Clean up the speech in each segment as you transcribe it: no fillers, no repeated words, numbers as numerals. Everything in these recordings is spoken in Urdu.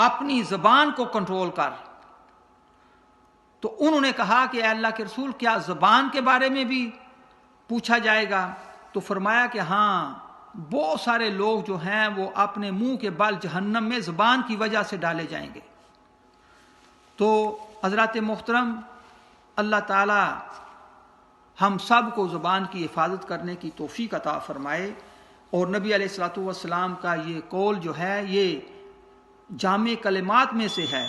اپنی زبان کو کنٹرول کر. تو انہوں نے کہا کہ اے اللہ کے رسول کیا زبان کے بارے میں بھی پوچھا جائے گا؟ تو فرمایا کہ ہاں، بہت سارے لوگ جو ہیں وہ اپنے منہ کے بل جہنم میں زبان کی وجہ سے ڈالے جائیں گے. تو حضرات محترم، اللہ تعالی ہم سب کو زبان کی حفاظت کرنے کی توفیق عطا فرمائے. اور نبی علیہ الصلوۃ والسلام کا یہ قول جو ہے یہ جامع کلمات میں سے ہے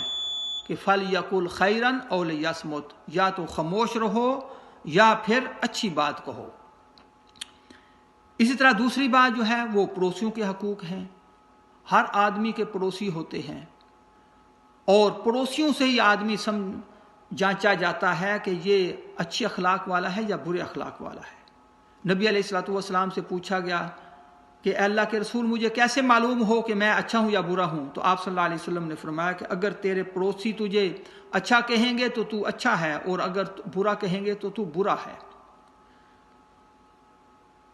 کہ فَلْيَقُلْ خَيْرًا أَوْ لِيَصْمُتْ، یا تو خاموش رہو یا پھر اچھی بات کہو. اسی طرح دوسری بات جو ہے وہ پڑوسیوں کے حقوق ہیں. ہر آدمی کے پڑوسی ہوتے ہیں اور پڑوسیوں سے ہی آدمی جانچا جاتا ہے کہ یہ اچھے اخلاق والا ہے یا برے اخلاق والا ہے. نبی علیہ الصلوۃ والسلام سے پوچھا گیا کہ اے اللہ کے رسول مجھے کیسے معلوم ہو کہ میں اچھا ہوں یا برا ہوں؟ تو آپ صلی اللہ علیہ وسلم نے فرمایا کہ اگر تیرے پڑوسی تجھے اچھا کہیں گے تو تو اچھا ہے، اور اگر برا کہیں گے تو تو برا ہے.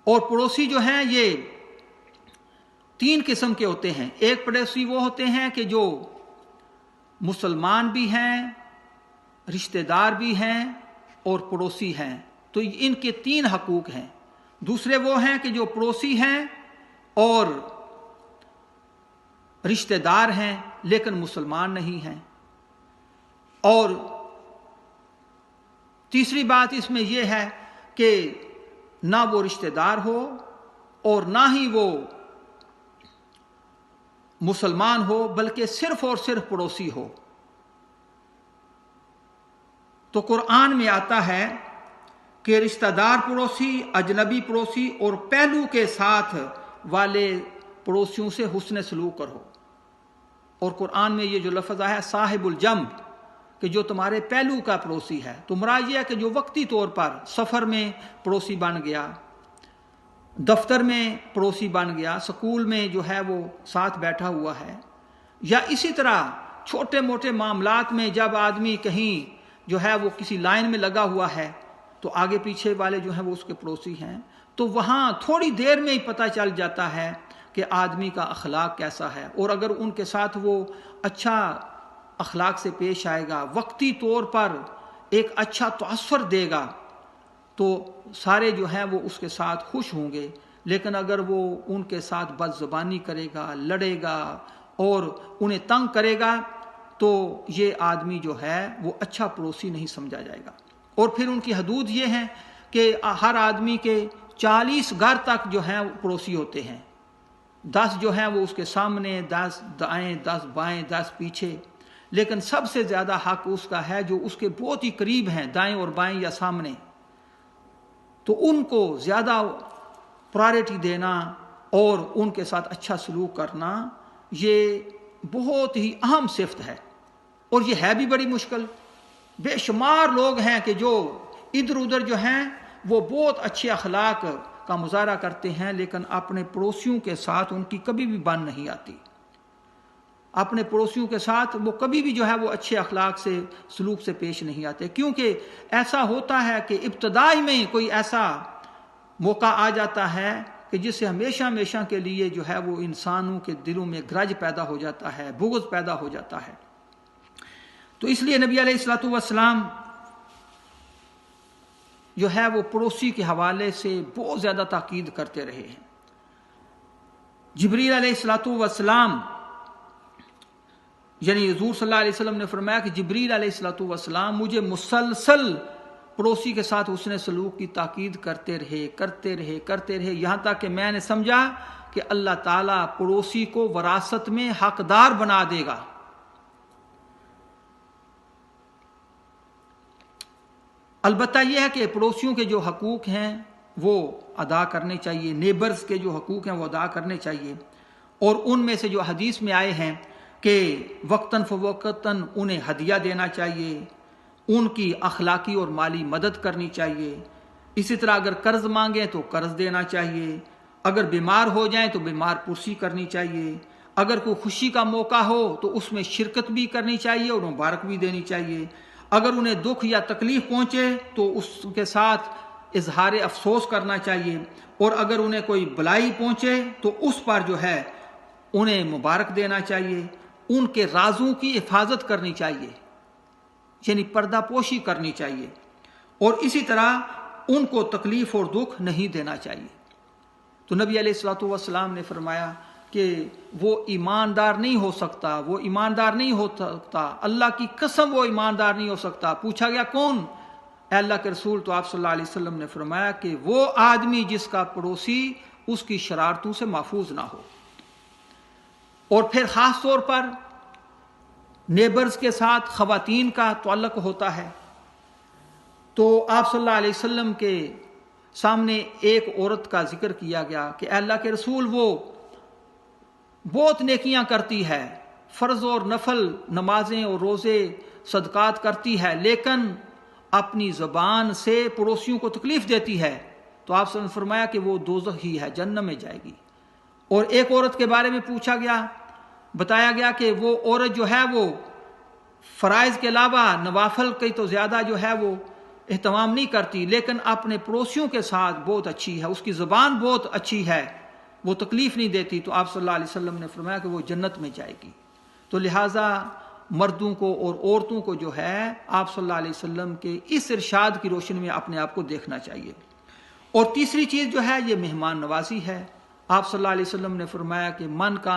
اور پڑوسی جو ہیں یہ 3 قسم کے ہوتے ہیں. ایک پڑوسی وہ ہوتے ہیں کہ جو مسلمان بھی ہیں، رشتہ دار بھی ہیں اور پڑوسی ہیں، تو ان کے 3 حقوق ہیں. دوسرے وہ ہیں کہ جو پڑوسی ہیں اور رشتہ دار ہیں لیکن مسلمان نہیں ہیں. اور تیسری بات اس میں یہ ہے کہ نہ وہ رشتہ دار ہو اور نہ ہی وہ مسلمان ہو، بلکہ صرف اور صرف پڑوسی ہو. تو قرآن میں آتا ہے کہ رشتہ دار پڑوسی، اجنبی پڑوسی اور پہلو کے ساتھ والے پڑوسیوں سے حسن سلوک کرو. اور قرآن میں یہ جو لفظ آیا ہے صاحب الجنب، کہ جو تمہارے پہلو کا پڑوسی ہے، تو مراد یہ ہے کہ جو وقتی طور پر سفر میں پڑوسی بن گیا، دفتر میں پڑوسی بن گیا، سکول میں جو ہے وہ ساتھ بیٹھا ہوا ہے، یا اسی طرح چھوٹے موٹے معاملات میں جب آدمی کہیں جو ہے وہ کسی لائن میں لگا ہوا ہے تو آگے پیچھے والے جو ہیں وہ اس کے پڑوسی ہیں، تو وہاں تھوڑی دیر میں ہی پتہ چل جاتا ہے کہ آدمی کا اخلاق کیسا ہے. اور اگر ان کے ساتھ وہ اچھا اخلاق سے پیش آئے گا، وقتی طور پر ایک اچھا تاثر دے گا، تو سارے جو ہیں وہ اس کے ساتھ خوش ہوں گے. لیکن اگر وہ ان کے ساتھ بد زبانی کرے گا، لڑے گا اور انہیں تنگ کرے گا، تو یہ آدمی جو ہے وہ اچھا پڑوسی نہیں سمجھا جائے گا. اور پھر ان کی حدود یہ ہیں کہ ہر آدمی کے 40 گھر تک جو ہیں پڑوسی ہوتے ہیں. 10 جو ہیں وہ اس کے سامنے، 10 دائیں، 10 بائیں، 10 پیچھے. لیکن سب سے زیادہ حق اس کا ہے جو اس کے بہت ہی قریب ہیں، دائیں اور بائیں یا سامنے. تو ان کو زیادہ پرائرٹی دینا اور ان کے ساتھ اچھا سلوک کرنا یہ بہت ہی اہم صفت ہے. اور یہ ہے بھی بڑی مشکل. بے شمار لوگ ہیں کہ جو ادھر ادھر جو ہیں وہ بہت اچھے اخلاق کا مظاہرہ کرتے ہیں، لیکن اپنے پڑوسیوں کے ساتھ ان کی کبھی بھی بن نہیں آتی. اپنے پڑوسیوں کے ساتھ وہ کبھی بھی جو ہے وہ اچھے اخلاق سے، سلوک سے پیش نہیں آتے. کیونکہ ایسا ہوتا ہے کہ ابتدائی میں کوئی ایسا موقع آ جاتا ہے کہ جس سے ہمیشہ ہمیشہ کے لیے جو ہے وہ انسانوں کے دلوں میں گرج پیدا ہو جاتا ہے، بغض پیدا ہو جاتا ہے. تو اس لیے نبی علیہ الصلوۃ والسلام جو ہے وہ پڑوسی کے حوالے سے بہت زیادہ تاکید کرتے رہے ہیں. جبریل علیہ الصلوۃ والسلام، یعنی حضور صلی اللہ علیہ وسلم نے فرمایا کہ جبریل علیہ الصلوۃ والسلام مجھے مسلسل پڑوسی کے ساتھ حسن سلوک کی تاکید کرتے رہے یہاں تک کہ میں نے سمجھا کہ اللہ تعالیٰ پڑوسی کو وراثت میں حقدار بنا دے گا. البتہ یہ ہے کہ پڑوسیوں کے جو حقوق ہیں وہ ادا کرنے چاہیے، نیبرز کے جو حقوق ہیں وہ ادا کرنے چاہیے. اور ان میں سے جو حدیث میں آئے ہیں کہ وقتاً فوقتاً انہیں ہدیہ دینا چاہیے، ان کی اخلاقی اور مالی مدد کرنی چاہیے. اسی طرح اگر قرض مانگیں تو قرض دینا چاہیے، اگر بیمار ہو جائیں تو بیمار پرسی کرنی چاہیے، اگر کوئی خوشی کا موقع ہو تو اس میں شرکت بھی کرنی چاہیے اور مبارک بھی دینی چاہیے. اگر انہیں دکھ یا تکلیف پہنچے تو اس کے ساتھ اظہار افسوس کرنا چاہیے، اور اگر انہیں کوئی بلائی پہنچے تو اس پر جو ہے انہیں مبارک دینا چاہیے. ان کے رازوں کی حفاظت کرنی چاہیے، یعنی پردہ پوشی کرنی چاہیے، اور اسی طرح ان کو تکلیف اور دکھ نہیں دینا چاہیے۔ تو نبی علیہ الصلوۃ والسلام نے فرمایا کہ وہ ایماندار نہیں ہو سکتا، وہ ایماندار نہیں ہو سکتا، اللہ کی قسم وہ ایماندار نہیں ہو سکتا۔ پوچھا گیا کون؟ اے اللہ کے رسول؟ تو آپ صلی اللہ علیہ وسلم نے فرمایا کہ وہ آدمی جس کا پڑوسی اس کی شرارتوں سے محفوظ نہ ہو۔ اور پھر خاص طور پر نیبرز کے ساتھ خواتین کا تعلق ہوتا ہے، تو آپ صلی اللہ علیہ وسلم کے سامنے ایک عورت کا ذکر کیا گیا کہ اے اللہ کے رسول وہ بہت نیکیاں کرتی ہے، فرض اور نفل نمازیں اور روزے صدقات کرتی ہے، لیکن اپنی زبان سے پڑوسیوں کو تکلیف دیتی ہے۔ تو آپ صلی اللہ علیہ وسلم نے فرمایا کہ وہ دوزخ ہی ہے، جہنم میں جائے گی۔ اور ایک عورت کے بارے میں پوچھا گیا، بتایا گیا کہ وہ عورت جو ہے وہ فرائض کے علاوہ نوافل کی تو زیادہ جو ہے وہ اہتمام نہیں کرتی، لیکن اپنے پڑوسیوں کے ساتھ بہت اچھی ہے، اس کی زبان بہت اچھی ہے، وہ تکلیف نہیں دیتی۔ تو آپ صلی اللہ علیہ وسلم نے فرمایا کہ وہ جنت میں جائے گی۔ تو لہٰذا مردوں کو اور عورتوں کو جو ہے آپ صلی اللہ علیہ وسلم کے اس ارشاد کی روشنی میں اپنے آپ کو دیکھنا چاہیے۔ اور تیسری چیز جو ہے یہ مہمان نوازی ہے۔ آپ صلی اللہ علیہ وسلم نے فرمایا کہ من کان